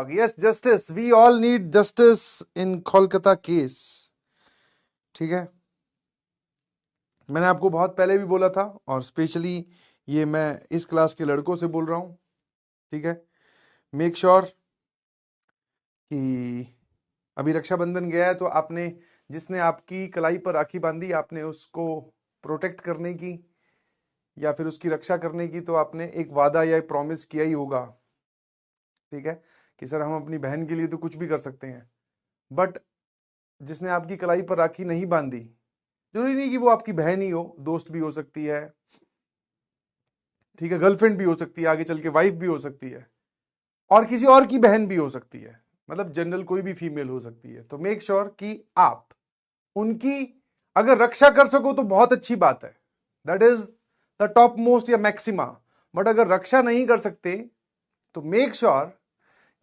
Yes, justice, we all need justice in Kolkata case. ठीक है, मैंने आपको बहुत पहले भी बोला था, और स्पेशली ये मैं इस क्लास के लड़कों से बोल रहा हूं। ठीक है, मेक श्योर कि अभी रक्षाबंधन गया है तो आपने, जिसने आपकी कलाई पर राखी बांधी, आपने उसको प्रोटेक्ट करने की या फिर उसकी रक्षा करने की तो आपने एक वादा या प्रॉमिस किया ही होगा। ठीक है, कि सर हम अपनी बहन के लिए तो कुछ भी कर सकते हैं। बट जिसने आपकी कलाई पर राखी नहीं बांधी, जरूरी नहीं कि वो आपकी बहन ही हो, दोस्त भी हो सकती है, ठीक है, गर्लफ्रेंड भी हो सकती है, आगे चल के वाइफ भी हो सकती है, और किसी और की बहन भी हो सकती है, मतलब जनरल कोई भी फीमेल हो सकती है। तो मेक श्योर कि आप उनकी अगर रक्षा कर सको तो बहुत अच्छी बात है, that is the top most या मैक्सिमा। बट अगर रक्षा नहीं कर सकते तो मेक श्योर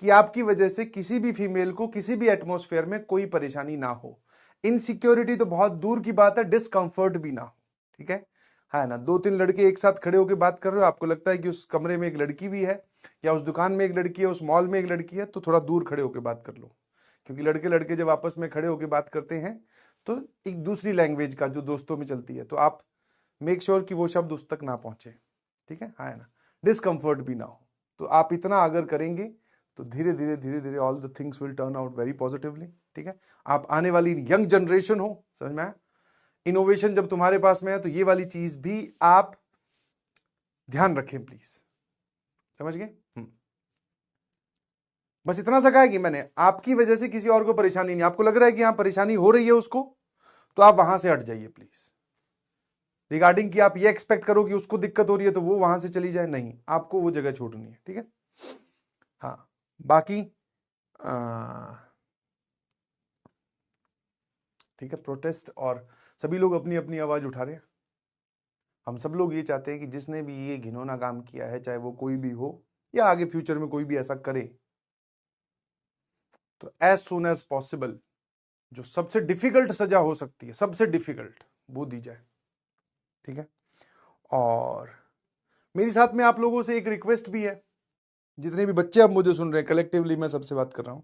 कि आपकी वजह से किसी भी फीमेल को किसी भी एटमॉस्फेयर में कोई परेशानी ना हो। इनसिक्योरिटी तो बहुत दूर की बात है, डिस्कंफर्ट भी ना हो। ठीक है ना, 2-3 लड़के एक साथ खड़े होकर बात कर रहे हो, आपको लगता है कि उस कमरे में एक लड़की भी है, या उस दुकान में एक लड़की है, उस मॉल में एक लड़की है, तो थोड़ा दूर खड़े होकर बात कर लो। क्योंकि लड़के लड़के जब आपस में खड़े होकर बात करते हैं तो एक दूसरी लैंग्वेज का जो दोस्तों में चलती है, तो आप मेक श्योर कि वो शब्द उस तक ना पहुंचे। ठीक है ना, डिस्कंफर्ट भी ना हो। तो आप इतना अगर करेंगे तो धीरे धीरे धीरे धीरे all the things will turn out very positively. ठीक है, आप आने वाली यंग जनरेशन हो, समझ में आया? इनोवेशन जब तुम्हारे पास में है तो ये वाली चीज भी आप ध्यान रखें प्लीज। समझ गए? बस इतना सा कहा है कि मैंने आपकी वजह से किसी और को परेशानी नहीं, आपको लग रहा है कि यहां परेशानी हो रही है उसको, तो आप वहां से हट जाइए प्लीज। रिगार्डिंग कि आप ये एक्सपेक्ट करो कि उसको दिक्कत हो रही है तो वो वहां से चली जाए, नहीं, आपको वो जगह छोड़नी है। ठीक है, हाँ, बाकी ठीक है, प्रोटेस्ट और सभी लोग अपनी अपनी आवाज उठा रहे हैं। हम सब लोग ये चाहते हैं कि जिसने भी ये घिनौना काम किया है, चाहे वो कोई भी हो या आगे फ्यूचर में कोई भी ऐसा करे, तो एज सुन एज पॉसिबल जो सबसे डिफिकल्ट सजा हो सकती है, सबसे डिफिकल्ट, वो दी जाए। ठीक है, और मेरी साथ में आप लोगों से एक रिक्वेस्ट भी है, जितने भी बच्चे अब मुझे सुन रहे हैं, कलेक्टिवली मैं सबसे बात कर रहा हूं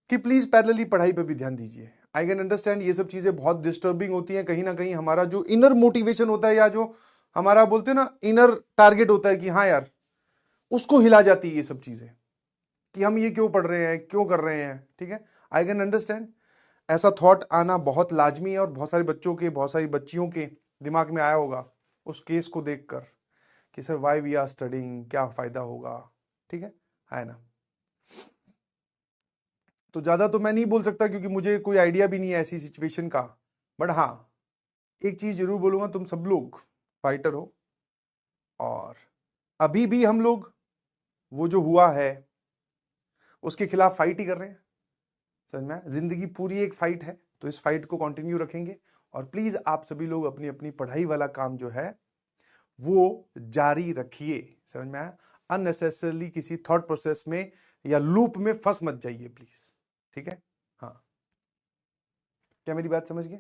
कि प्लीज पैरेलली पढ़ाई पे भी ध्यान दीजिए। आई कैन अंडरस्टैंड ये सब चीजें बहुत डिस्टर्बिंग होती हैं, कहीं ना कहीं हमारा जो इनर मोटिवेशन होता है या जो हमारा बोलते हैं ना इनर टारगेट होता है कि हाँ यार, उसको हिला जाती है ये सब चीजें कि हम ये क्यों पढ़ रहे हैं, क्यों कर रहे हैं। ठीक है, आई कैन अंडरस्टैंड, ऐसा थॉट आना बहुत लाजमी है, और बहुत सारे बच्चों के, बहुत सारी बच्चियों के दिमाग में आया होगा उस केस को देखकर कि sir why we are studying, क्या फायदा होगा। ठीक है ना, तो ज्यादा तो मैं नहीं बोल सकता क्योंकि मुझे कोई आइडिया भी नहीं है ऐसी सिचुएशन का। बट हाँ, एक चीज जरूर बोलूंगा, तुम सब लोग फाइटर हो, और अभी भी हम लोग वो जो हुआ है उसके खिलाफ फाइट ही कर रहे हैं। समझ में आया? जिंदगी पूरी एक फाइट है, तो इस फाइट को कंटिन्यू रखेंगे। और प्लीज आप सभी लोग अपनी अपनी पढ़ाई वाला काम जो है वो जारी रखिए। समझ में आया? अननेसेसरली किसी थॉट प्रोसेस में या लूप में फंस मत जाइए प्लीज। ठीक है, हाँ, क्या मेरी बात समझ गए?